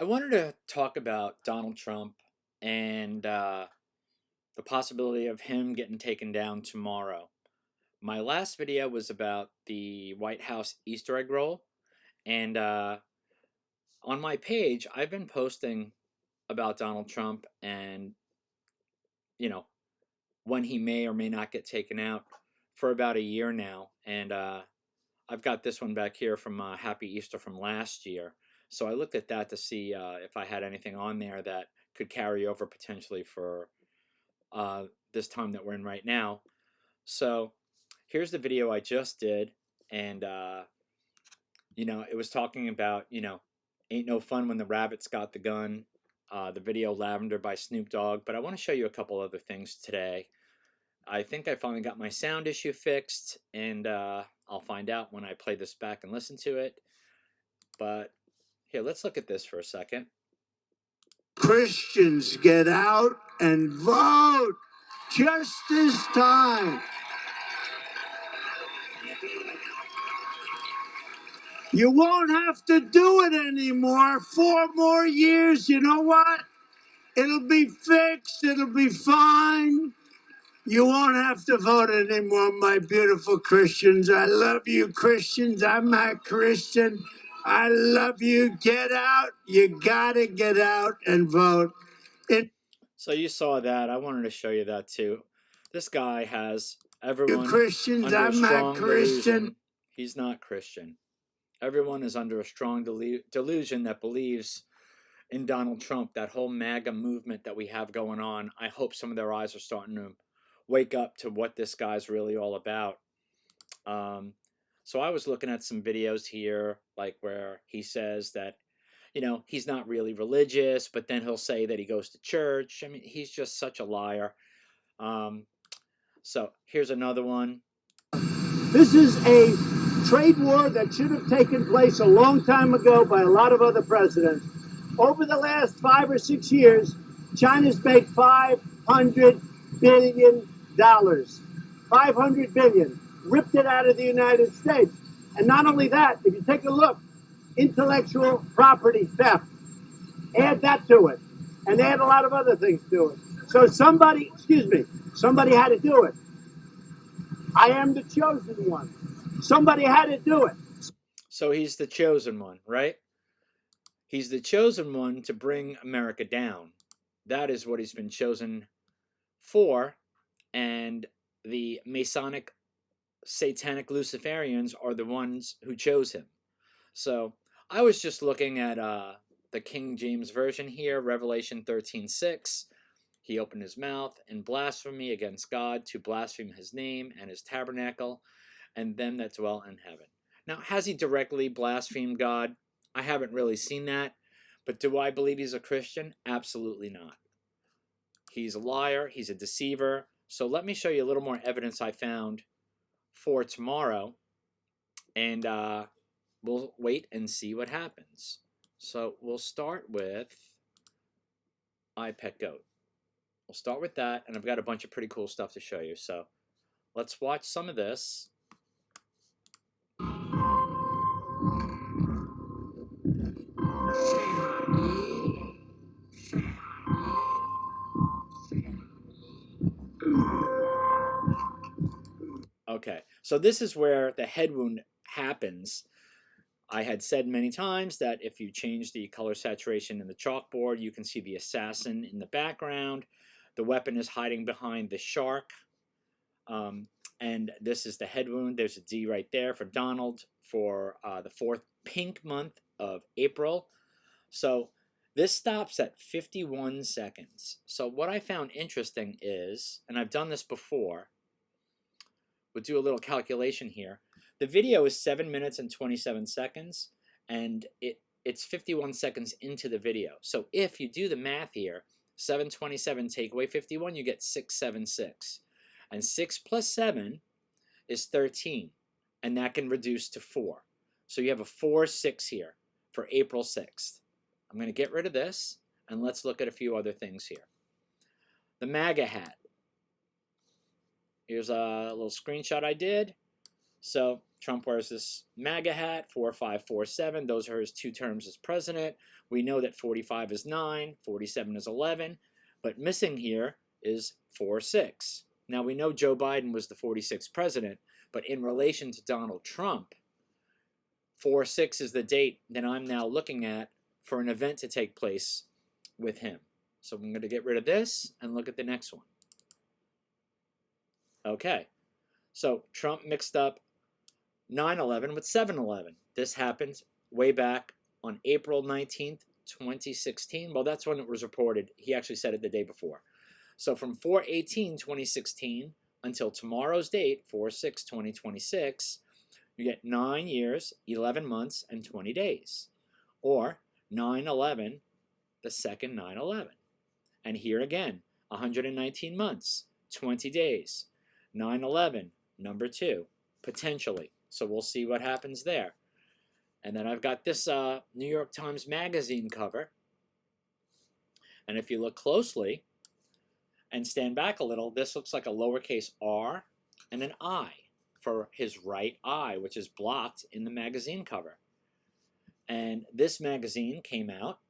I wanted to talk about Donald Trump and the possibility of him getting taken down tomorrow. My last video was about the White House Easter egg roll, and on my page, I've been posting about Donald Trump and, you know, when he may or may not get taken out for about a year now. And I've got this one back here from Happy Easter from last year. So I looked at that to see if I had anything on there that could carry over potentially for this time that we're in right now. So here's the video I just did, and it was talking about ain't no fun when the rabbits got the gun. The video Lavender by Snoop Dogg, but I want to show you a couple other things today. I think I finally got my sound issue fixed, and I'll find out when I play this back and listen to it. But here, let's look at this for a second. Christians, get out and vote just this time. You won't have to do it anymore. 4 more years, you know what? It'll be fixed. It'll be fine. You won't have to vote anymore, my beautiful Christians. I love you, Christians. I'm a Christian. I love you. Get out. You gotta get out and vote. So you saw that. I wanted to show you that too. This guy has everyone Christians, under a I'm strong not Christian. delusion. He's not Christian. Everyone is under a strong delusion that believes in Donald Trump, that whole MAGA movement that we have going on. I hope some of their eyes are starting to wake up to what this guy's really all about. So I was looking at some videos here, like where he says that, he's not really religious, but then he'll say that he goes to church. I mean, he's just such a liar. So here's another one. This is a trade war that should have taken place a long time ago by a lot of other presidents. Over the last 5 or 6 years, China's made $500 billion. $500 billion. Ripped it out of the United States. And not only that, if you take a look, intellectual property theft. Add that to it. And add a lot of other things to it. So somebody had to do it. I am the chosen one. Somebody had to do it. So he's the chosen one, right? He's the chosen one to bring America down. That is what he's been chosen for. And the Masonic, Satanic Luciferians are the ones who chose him. So I was just looking at the King James Version here, Revelation 13:6. He opened his mouth in blasphemy against God to blaspheme his name and his tabernacle and them that dwell in heaven. Now, has he directly blasphemed God? I haven't really seen that. But do I believe he's a Christian? Absolutely not. He's a liar. He's a deceiver. So let me show you a little more evidence I found for tomorrow. And we'll wait and see what happens. So we'll start with iPet Goat. We'll start with that, and I've got a bunch of pretty cool stuff to show you. So let's watch some of this. Okay, so this is where the head wound happens. I had said many times that if you change the color saturation in the chalkboard, you can see the assassin in the background. The weapon is hiding behind the shark. And this is the head wound. There's a D right there for Donald for the 4th pink month of April. So this stops at 51 seconds. So what I found interesting is, and I've done this before, we'll do a little calculation here. The video is 7 minutes and 27 seconds, and it's 51 seconds into the video. So if you do the math here, 727 take away 51, you get 676. And 6 plus 7 is 13, and that can reduce to 4. So you have a 4-6 here for April 6th. I'm going to get rid of this, and let's look at a few other things here. The MAGA hat. Here's a little screenshot I did. So Trump wears this MAGA hat, 4547. Those are his 2 terms as president. We know that 45 is 9, 47 is 11, but missing here is 46. Now we know Joe Biden was the 46th president, but in relation to Donald Trump, 46 is the date that I'm now looking at for an event to take place with him. So I'm going to get rid of this and look at the next one. Okay, so Trump mixed up 9/11 with 7/11. This happened way back on April 19th, 2016. Well, that's when it was reported. He actually said it the day before. So from 4/18/2016 until tomorrow's date, 4/6/2026, you get 9 years, 11 months, and 20 days. Or 9/11, the second 9/11. And here again, 119 months, 20 days. 9/11, number 2, potentially. So we'll see what happens there. And then I've got this New York Times Magazine cover. And if you look closely and stand back a little, this looks like a lowercase r and an I for his right eye, which is blocked in the magazine cover. And this magazine came out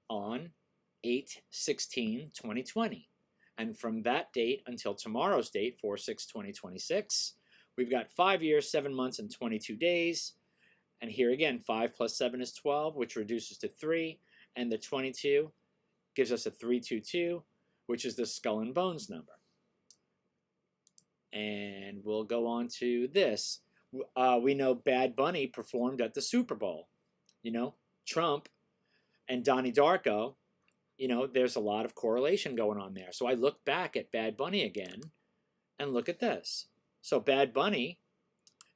on 8/16/2020. And from that date until tomorrow's date, 4/6/2026, we've got 5 years, 7 months, and 22 days. And here again, 5 plus 7 is 12, which reduces to 3. And the 22 gives us a 322, which is the skull and bones number. And we'll go on to this. We know Bad Bunny performed at the Super Bowl. You know, Trump and Donnie Darko, you know, there's a lot of correlation going on there. So I look back at Bad Bunny again and look at this. So Bad Bunny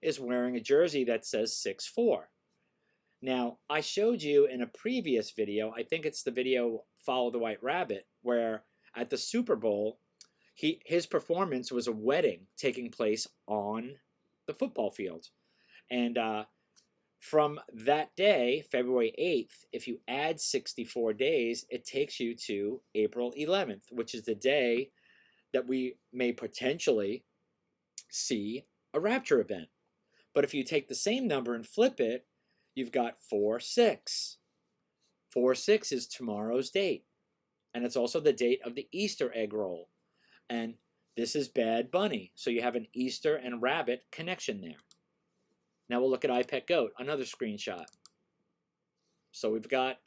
is wearing a jersey that says 6'4". Now, I showed you in a previous video, I think it's the video Follow the White Rabbit, where at the Super Bowl, his performance was a wedding taking place on the football field. And from that day, February 8th, if you add 64 days, it takes you to April 11th, which is the day that we may potentially see a rapture event. But if you take the same number and flip it, you've got 4/6. 4/6 is tomorrow's date. And it's also the date of the Easter egg roll. And this is Bad Bunny. So you have an Easter and rabbit connection there. Now we'll look at iPet Goat, another screenshot. So we've got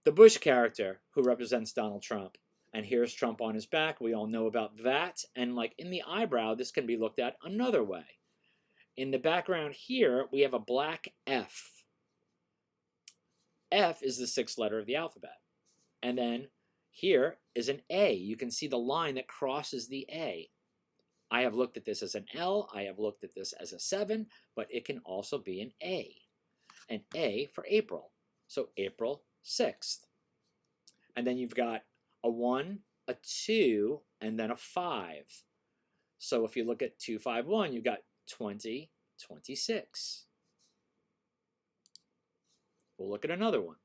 the Bush character who represents Donald Trump. And here's Trump on his back. We all know about that. And like in the eyebrow, this can be looked at another way. In the background here, we have a black F. F is the 6th letter of the alphabet. And then here is an A. You can see the line that crosses the A. I have looked at this as an L. I have looked at this as a 7, but it can also be an A. An A for April. So April 6th. And then you've got a 1, a 2, and then a 5. So if you look at 251, you've got 2026. We'll look at another one.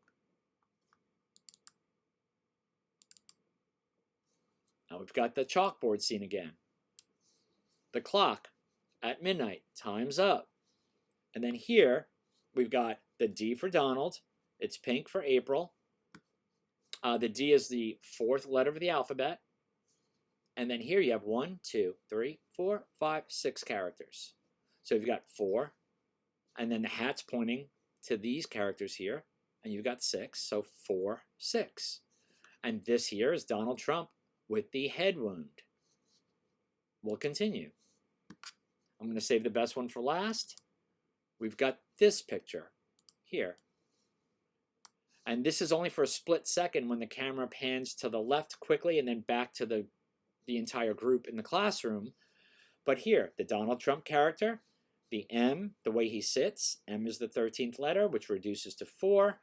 Now we've got the chalkboard scene again. The clock at midnight, time's up. And then here we've got the D for Donald. It's pink for April. The D is the 4th letter of the alphabet. And then here you have 1, 2, 3, 4, 5, 6 characters. So you've got 4. And then the hat's pointing to these characters here. And you've got 6. So 4/6. And this here is Donald Trump with the head wound. We'll continue. I'm going to save the best one for last. We've got this picture here. And this is only for a split second when the camera pans to the left quickly and then back to the entire group in the classroom. But here, the Donald Trump character, the M, the way he sits, M is the 13th letter, which reduces to 4.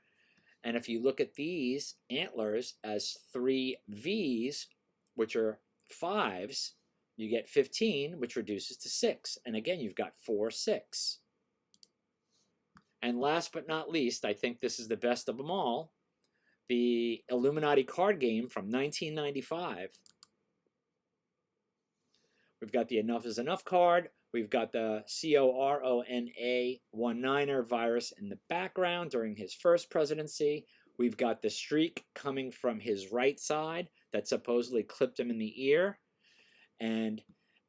And if you look at these antlers as 3 V's, which are 5s, you get 15, which reduces to 6. And again, you've got 4/6. And last but not least, I think this is the best of them all, the Illuminati card game from 1995. We've got the Enough is Enough card. We've got the corona 19 in the background during his first presidency. We've got the streak coming from his right side that supposedly clipped him in the ear. And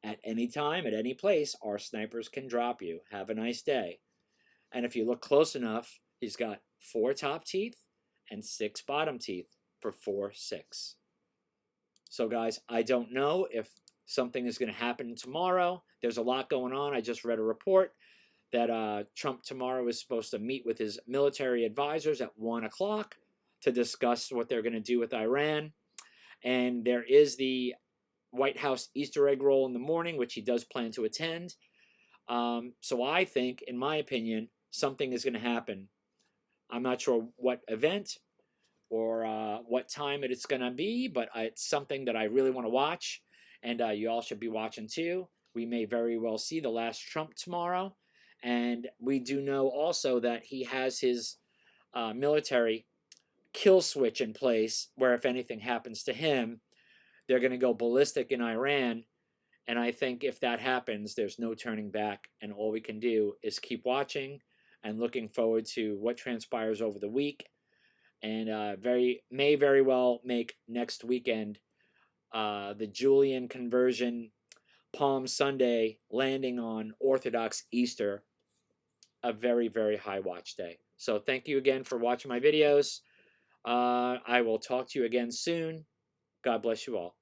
at any time, at any place, our snipers can drop you. Have a nice day. And if you look close enough, he's got 4 top teeth and 6 bottom teeth for 4-6. So, guys, I don't know if something is going to happen tomorrow. There's a lot going on. I just read a report that Trump tomorrow is supposed to meet with his military advisors at 1 o'clock to discuss what they're going to do with Iran. And there is the White House Easter egg roll in the morning, which he does plan to attend. So I think, in my opinion, something is going to happen. I'm not sure what event or what time it's going to be, but it's something that I really want to watch, and you all should be watching too. We may very well see the last Trump tomorrow, and we do know also that he has his military kill switch in place where if anything happens to him, they're going to go ballistic in Iran. And I think if that happens, there's no turning back, and all we can do is keep watching and looking forward to what transpires over the week, and may very well make next weekend the Julian conversion Palm Sunday landing on Orthodox Easter a very, very high watch day. So thank you again for watching my videos. I will talk to you again soon. God bless you all.